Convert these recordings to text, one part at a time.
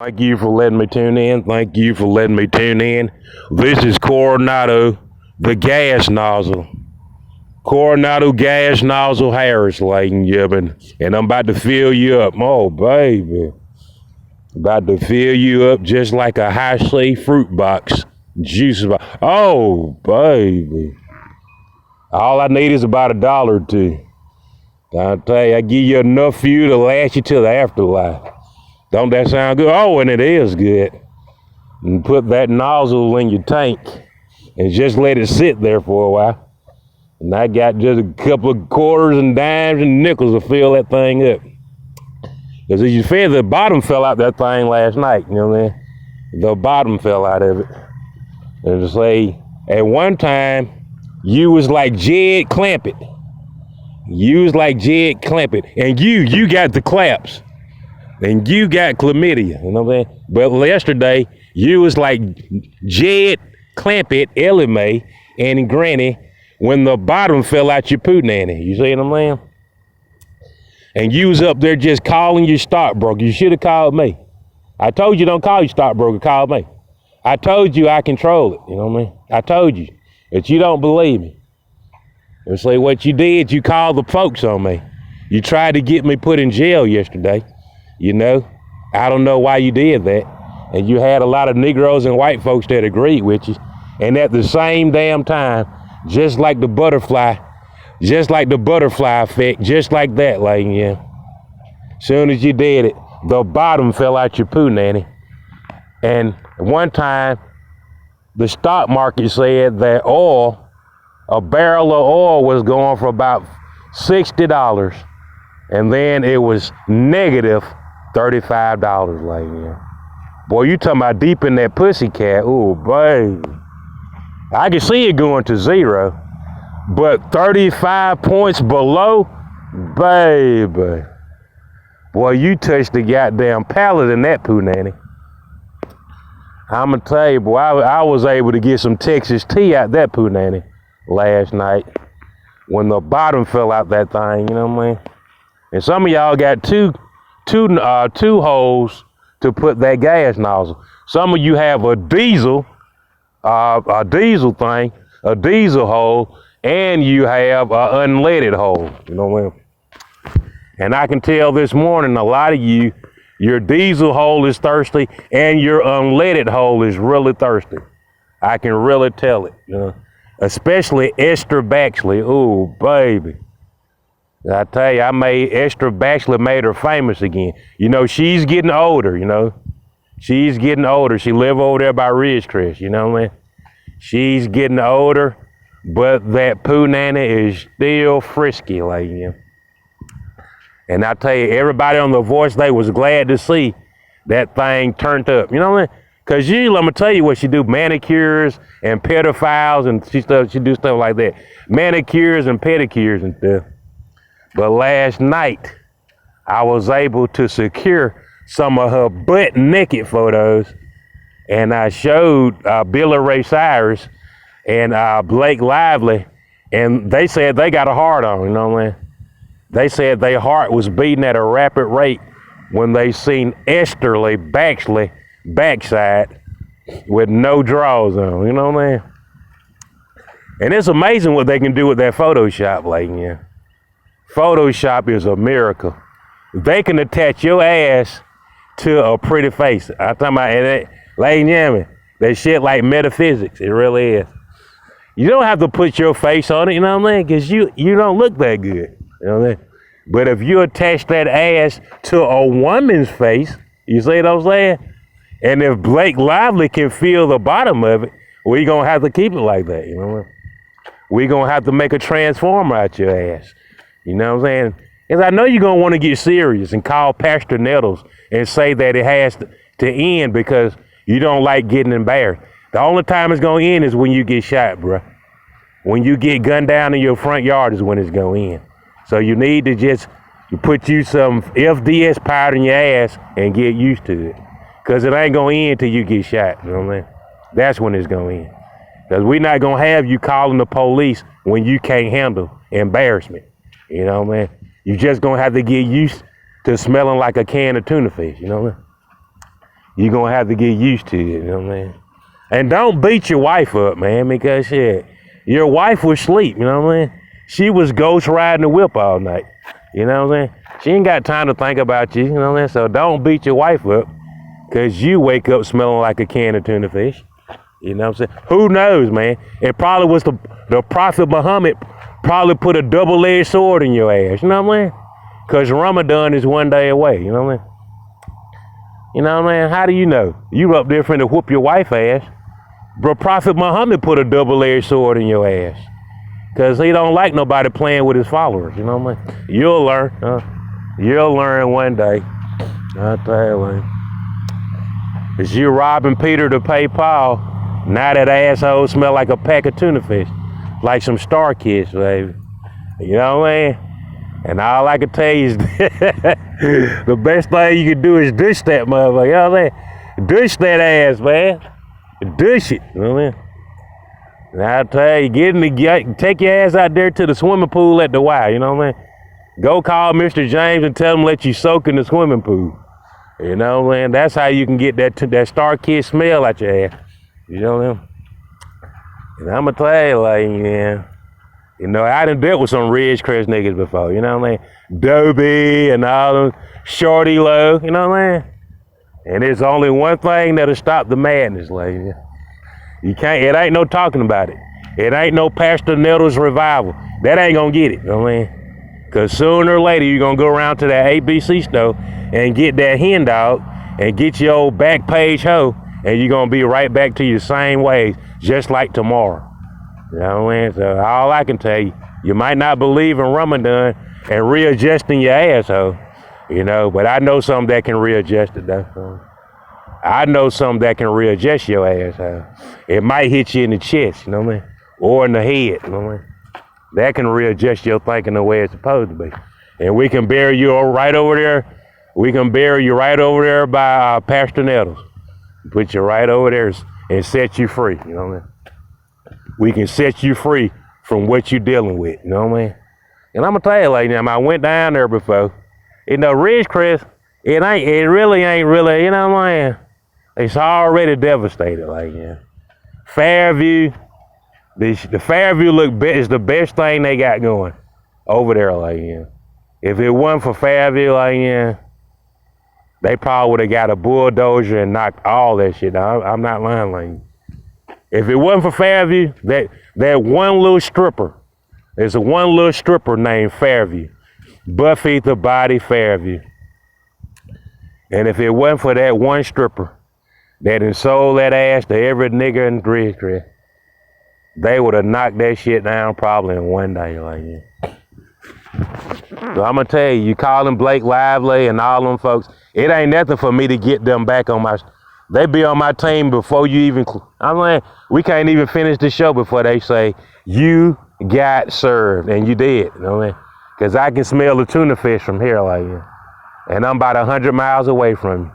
Thank you for letting me tune in. Thank you for letting me tune in. This is Coronado, the gas nozzle. Coronado gas nozzle Harris, ladies and gentlemen. And I'm about to fill you up. Oh, baby. About to fill you up just like a high C fruit box. Juice box. Oh, baby. All I need is about $1 or two. I'll tell you, I give you enough fuel to last you till the afterlife. Don't that sound good? Oh, and it is good. And put that nozzle in your tank and just let it sit there for a while. And I got just a couple of quarters and dimes and nickels to fill that thing up. Because as you feel, the bottom fell out that thing last night, you know what I mean? The bottom fell out of it. And to say, at one time, you was like Jed Clampett. You was like Jed Clampett. And you got the claps. And you got chlamydia, you know what I'm saying? But yesterday, you was like Jed Clampett, Ellie Mae, and Granny when the bottom fell out your poo nanny. You see what I'm saying? And you was up there just calling your stockbroker. You should have called me. I told you don't call your stockbroker, call me. I told you I control it, you know what I mean? I told you, but you don't believe me. And so what you did, you called the folks on me. You tried to get me put in jail yesterday. You know, I don't know why you did that. And you had a lot of Negroes and white folks that agreed with you. And at the same damn time, just like the butterfly effect, just like that, like, yeah. Soon as you did it, the bottom fell out your poo nanny. And one time, the stock market said that a barrel of oil was going for about $60. And then it was negative $35, like, yeah. Boy, you talking about deep in that pussycat. Ooh, baby. I can see it going to zero, but 35 points below, baby. Boy, you touched the goddamn pallet in that poo nanny. I'm gonna tell you, boy, I was able to get some Texas tea out that poo nanny last night when the bottom fell out that thing, you know what I mean? And some of y'all got two holes to put that gas nozzle. Some of you have a diesel thing, a diesel hole, and you have an unleaded hole. You know what I mean? And I can tell this morning, a lot of you, your diesel hole is thirsty, and your unleaded hole is really thirsty. I can really tell it. You know, especially Esther Baxley. Ooh, baby. I tell you, Esther Baxley made her famous again. You know, she's getting older, you know. She's getting older. She live over there by Ridgecrest, you know what I mean? She's getting older, but that poo nanny is still frisky, like, you know. And I tell you, everybody on The Voice, they was glad to see that thing turned up, you know what I mean? Because usually, I'm going to tell you what she do, manicures and pedophiles, and she do stuff like that. Manicures and pedicures and stuff. But last night, I was able to secure some of her butt naked photos, and I showed Billy Ray Cyrus and Blake Lively, and they said they got a heart on, you know what I mean? They said their heart was beating at a rapid rate when they seen Esterly Baxley backside with no drawers on, you know what I mean? And it's amazing what they can do with that Photoshop, like, yeah. Photoshop is a miracle. They can attach your ass to a pretty face. I'm talking about that, ladies and gentlemen, that shit like metaphysics. It really is. You don't have to put your face on it, you know what I mean? Because you don't look that good, you know what I mean? But if you attach that ass to a woman's face, you see what I'm saying? And if Blake Lively can feel the bottom of it, we're going to have to keep it like that, you know what I mean? We're going to have to make a transformer out your ass. You know what I'm saying? Because I know you're going to want to get serious and call Pastor Nettles and say that it has to end because you don't like getting embarrassed. The only time it's going to end is when you get shot, bro. When you get gunned down in your front yard is when it's going to end. So you need to just put you some FDS powder in your ass and get used to it. Because it ain't going to end till you get shot. You know what I mean? That's when it's going to end. Because we're not going to have you calling the police when you can't handle embarrassment. You know what I mean? You just gonna have to get used to smelling like a can of tuna fish, you know what I mean? you're gonna have to get used to it, you know what I mean? And don't beat your wife up, man, because shit, your wife was asleep, you know what I mean? She was ghost riding the whip all night, you know what I'm saying? She ain't got time to think about you, you know what I mean? So don't beat your wife up, because you wake up smelling like a can of tuna fish. You know what I'm saying? Who knows, man? It probably was the Prophet Muhammad probably put a double-edged sword in your ass, you know what I mean? Because Ramadan is one day away, you know what I mean? You know what I mean? How do you know? You up there finna whoop your wife ass. But Prophet Muhammad put a double-edged sword in your ass. Because he don't like nobody playing with his followers, you know what I mean? You'll learn. You'll learn one day. I'll tell you what. It's you robbing Peter to pay Paul. Now that asshole smell like a pack of tuna fish. Like some Star Kids, baby. You know what I mean? And all I can tell you is the best thing you can do is dish that motherfucker. You know what I mean? Dish that ass, man. Dish it. You know what I mean? And I'll tell you, take your ass out there to the swimming pool at the Y. You know what I mean? Go call Mr. James and tell him let you soak in the swimming pool. You know what I mean? That's how you can get that Star Kid smell out your ass. You know what I mean? And I'm going to tell you, like, yeah. You know, I done dealt with some Ridgecrest niggas before, you know what I mean? Dobie and all them Shorty Low, you know what I mean? And there's only one thing that'll stop the madness, like, you can't, it ain't no talking about it. It ain't no Pastor Nettles revival. That ain't gonna get it, you know what I mean? Because sooner or later, you're gonna go around to that ABC store and get that hen dog and get your old back page hoe, and you're gonna be right back to your same ways, just like tomorrow. You know what I mean? So all I can tell you, you might not believe in Ramadan and readjusting your asshole, you know, but I know something that can readjust it though. So I know something that can readjust your asshole. It might hit you in the chest, you know what I mean? Or in the head, you know what I mean? That can readjust your thinking the way it's supposed to be. And we can bury you right over there. We can bury you right over there by Pastor Nettles. Put you right over there and set you free, you know what I mean? We can set you free from what you're dealing with, you know what I mean? And I'm gonna tell you, like, I went down there before. You know, Ridgecrest, it really ain't, you know what I mean? It's already devastated, like, yeah. Fairview, the Fairview is the best thing they got going over there, like, yeah. If it wasn't for Fairview, like, yeah, they probably would have got a bulldozer and knocked all that shit down. I'm not lying, like. If it wasn't for Fairview, that one little stripper, there's a one little stripper named Fairview, Buffy the Body Fairview. And if it wasn't for that one stripper that done sold that ass to every nigga in Ridgecrest, they would have knocked that shit down probably in one day, like that. So I'm gonna tell you, you calling Blake Lively and all them folks, it ain't nothing for me to get them back on my. They be on my team before you even, I'm like, we can't even finish the show before they say, you got served, and you did, you know what I mean? Because I can smell the tuna fish from here, like, and I'm about 100 miles away from you.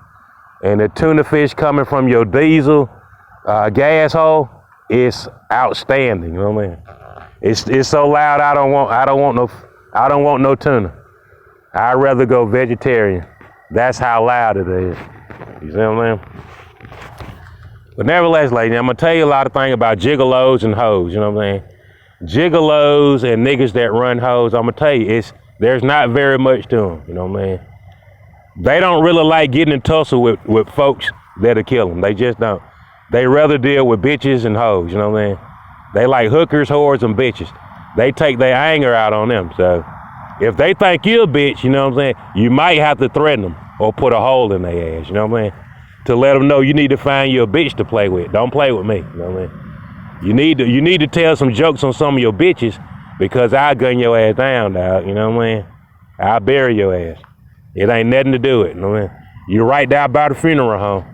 And the tuna fish coming from your diesel gas hole is outstanding, you know what I mean? It's so loud, I don't want no tuna. I'd rather go vegetarian. That's how loud it is. You see what I mean? But nevertheless, ladies, I'm gonna tell you a lot of things about gigolos and hoes, you know what I'm saying? Gigolos and niggas that run hoes, I'm gonna tell you, there's not very much to them, you know what I mean? They don't really like getting in tussle with folks that'll kill them. They just don't. They rather deal with bitches and hoes, you know what I mean? They like hookers, whores, and bitches. They take their anger out on them. So if they think you're a bitch, you know what I'm saying, you might have to threaten them or put a hole in their ass, you know what I mean? To let them know you need to find you a bitch to play with. Don't play with me, you know what I mean? You need to tell some jokes on some of your bitches, because I'll gun your ass down, dog, you know what I mean? I'll bury your ass. It ain't nothing to do it, you know what I mean? You're right there by the funeral home.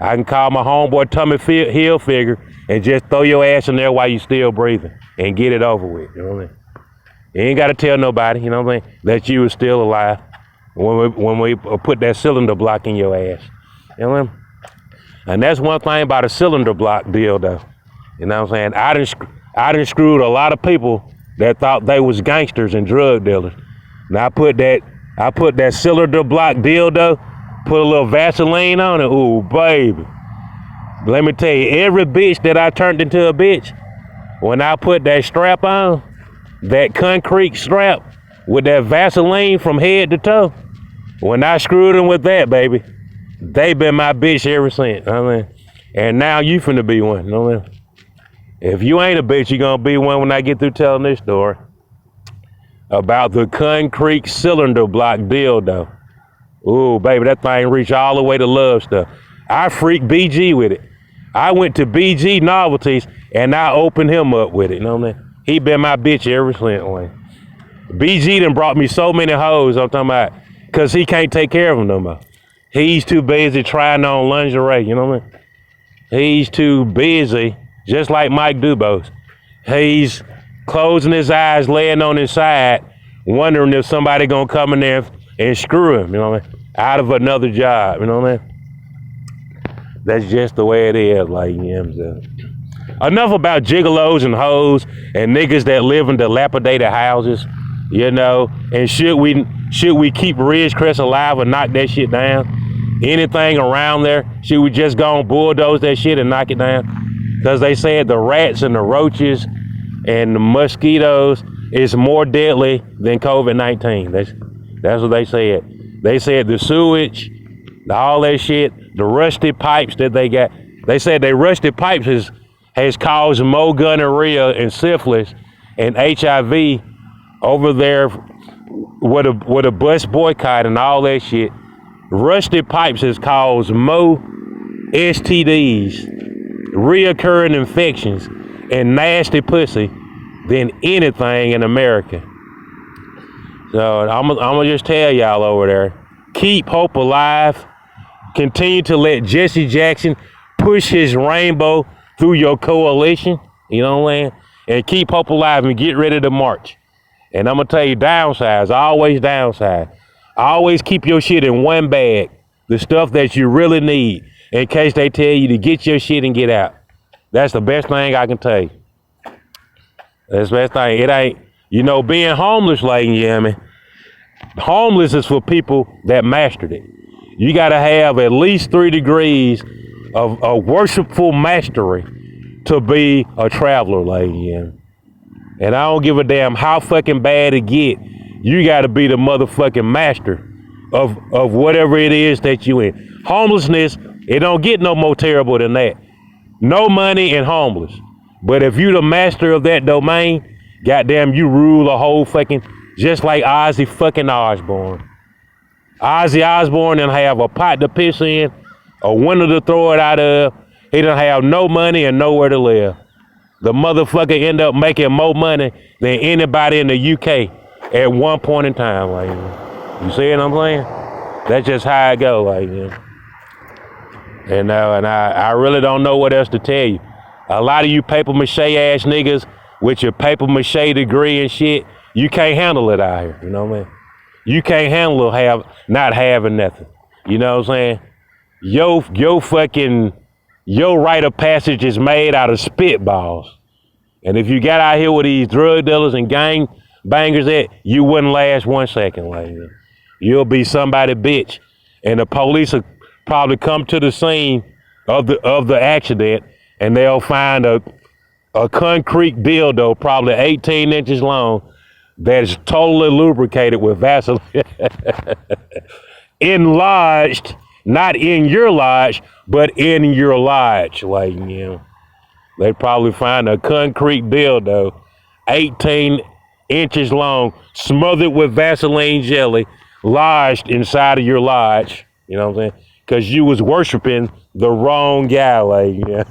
I can call my homeboy Tommy Hilfiger and just throw your ass in there while you still breathing and get it over with, you know what I mean? You ain't got to tell nobody, you know what I mean, that you was still alive when we put that cylinder block in your ass. You know what I mean? And that's one thing about a cylinder block deal, though. You know what I'm saying? I done screwed a lot of people that thought they was gangsters and drug dealers. And I put that cylinder block dildo put a little Vaseline on it. Ooh, baby. Let me tell you, every bitch that I turned into a bitch, when I put that strap on, that concrete strap with that Vaseline from head to toe, when I screwed them with that, baby, they been my bitch ever since. And now you finna be one. If you ain't a bitch, you gonna be one when I get through telling this story about the concrete cylinder block dildo. Ooh, baby, that thing reached all the way to Love Stuff. I freaked BG with it. I went to BG Novelties and I opened him up with it. You know what I mean? He been my bitch ever since. BG done brought me so many hoes, I'm talking about, because he can't take care of them no more. He's too busy trying on lingerie, you know what I mean? He's too busy, just like Mike Dubose. He's closing his eyes, laying on his side, wondering if somebody gonna come in there and screw him, you know what I mean? Out of another job, you know what I mean? That's just the way it is, like, you know what I'm saying? Enough about gigolos and hoes and niggas that live in dilapidated houses, you know, and should we keep Ridgecrest alive and knock that shit down? Anything around there, should we just go and bulldoze that shit and knock it down? Because they said the rats and the roaches and the mosquitoes is more deadly than COVID-19. That's what they said. They said the sewage, all that shit, the rusty pipes that they got. They said they rusty pipes has caused more gonorrhea and syphilis and HIV over there with a bus boycott and all that shit. Rusty pipes has caused more STDs, reoccurring infections, and nasty pussy than anything in America. So I'm gonna just tell y'all over there, keep hope alive. Continue to let Jesse Jackson push his rainbow through your coalition, you know what I'm saying? And keep hope alive and get ready to march. And I'm gonna tell you, downsides, always downside. Always keep your shit in one bag, the stuff that you really need, in case they tell you to get your shit and get out. That's the best thing I can tell you. That's the best thing. It ain't, you know, being homeless, like, you know what I mean? Homeless is for people that mastered it. You gotta have at least 3 degrees of a worshipful mastery to be a traveler, like, you know? And I don't give a damn how fucking bad it get. You gotta be the motherfucking master of whatever it is that you in. Homelessness, it don't get no more terrible than that. No money and homeless. But if you the master of that domain, goddamn, you rule a whole fucking, just like Ozzy fucking Osbourne. Ozzy Osbourne didn't have a pot to piss in, a window to throw it out of. He didn't have no money and nowhere to live. The motherfucker ended up making more money than anybody in the UK at one point in time. Like, you see what I'm saying? That's just how it go. Like, you know? And I really don't know what else to tell you. A lot of you paper mache ass niggas with your paper mache degree and shit, you can't handle it out here. You know what I mean? You can't handle not having nothing. You know what I'm saying? Your rite of passage is made out of spitballs. And if you got out here with these drug dealers and gang bangers you wouldn't last 1 second. Like, you'll be somebody bitch. And the police will probably come to the scene of the accident and they'll find a concrete dildo, probably 18 inches long, that is totally lubricated with Vaseline. Enlarged, not in your lodge, but in your lodge. Like, you know, they probably find a concrete dildo, 18 inches long, smothered with Vaseline jelly, lodged inside of your lodge. You know what I'm saying? Because you was worshiping the wrong guy. Like, yeah.